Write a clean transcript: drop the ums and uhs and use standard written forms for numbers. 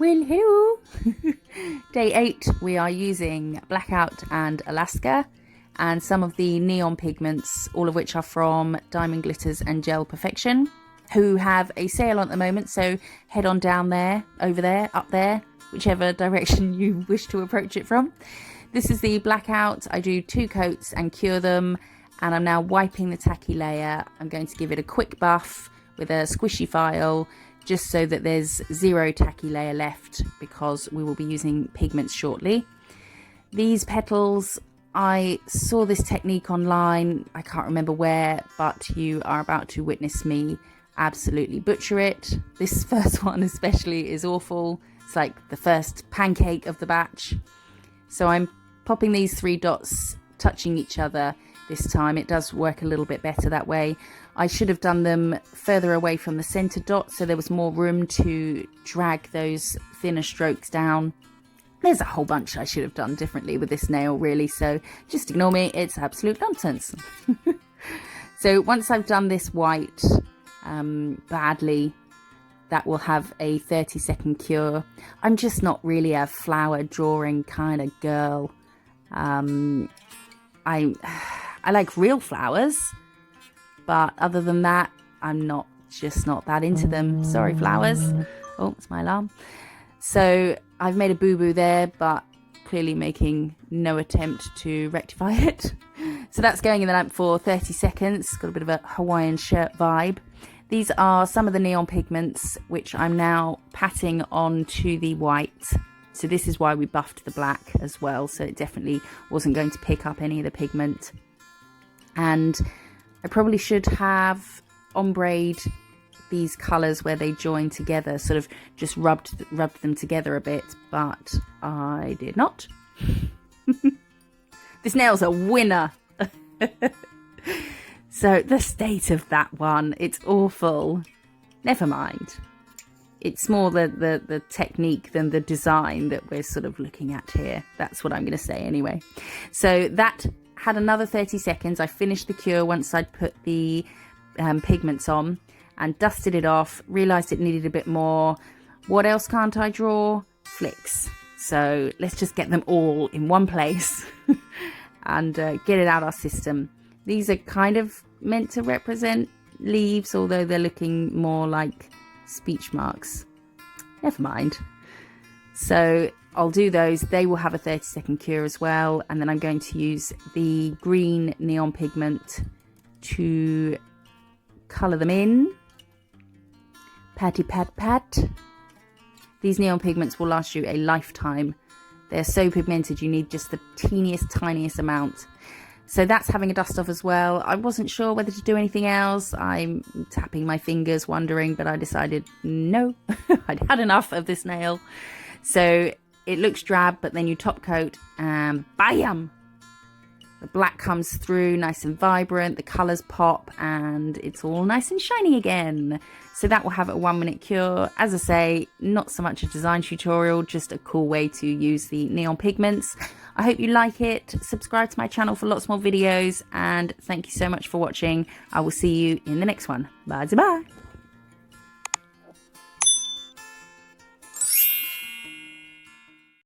Well, hello! Day 8, we are using Blackout and Alaska and some of the neon pigments, all of which are from Diamond Glitters and Gel Perfection, who have a sale on at the moment, so head on down there, over there, up there, whichever direction you wish to approach it from. This is the Blackout. I do 2 coats and cure them, and I'm now wiping the tacky layer. I'm going to give it a quick buff with a squishy file, just so that there's 0 tacky layer left, because we will be using pigments shortly. These petals, I saw this technique online, I can't remember where, but you are about to witness me absolutely butcher it. This first one especially is awful. It's like the first pancake of the batch. So I'm popping these 3 dots, touching each other this time. It does work a little bit better that way. I should have done them further away from the center dot, so there was more room to drag those thinner strokes down. There's a whole bunch I should have done differently with this nail, really, so just ignore me. It's absolute nonsense. So once I've done this white badly, that will have a 30-second cure. I'm just not really a flower drawing kind of girl. I like real flowers, but other than that, I'm just not that into them. Sorry, flowers. Oh, it's my alarm. So I've made a boo-boo there, but clearly making no attempt to rectify it. So that's going in the lamp for 30 seconds. Got a bit of a Hawaiian shirt vibe. These are some of the neon pigments, which I'm now patting onto the white. So this is why we buffed the black as well. So it definitely wasn't going to pick up any of the pigment. And I probably should have ombre'd these colours where they join together, sort of just rubbed them together a bit, but I did not. This nail's a winner. So the state of that one, it's awful. Never mind. It's more the technique than the design that we're sort of looking at here. That's what I'm going to say anyway. So that had another 30 seconds. I finished the cure once I'd put the pigments on and dusted it off, realised it needed a bit more. What else can't I draw? Flicks. So let's just get them all in one place and get it out our system. These are kind of meant to represent leaves, although they're looking more like speech marks. Never mind. So I'll do those. They will have a 30-second cure as well, and then I'm going to use the green neon pigment to colour them in. Patty pat pat. These neon pigments will last you a lifetime. They're so pigmented you need just the teeniest, tiniest amount. So that's having a dust off as well. I wasn't sure whether to do anything else. I'm tapping my fingers, wondering, but I decided no. I'd had enough of this nail. So it looks drab, but then you top coat and bam! The black comes through nice and vibrant, the colours pop, and it's all nice and shiny again. So that will have a 1-minute cure. As I say, not so much a design tutorial, just a cool way to use the neon pigments. I hope you like it. Subscribe to my channel for lots more videos, and thank you so much for watching. I will see you in the next one. Bye-bye.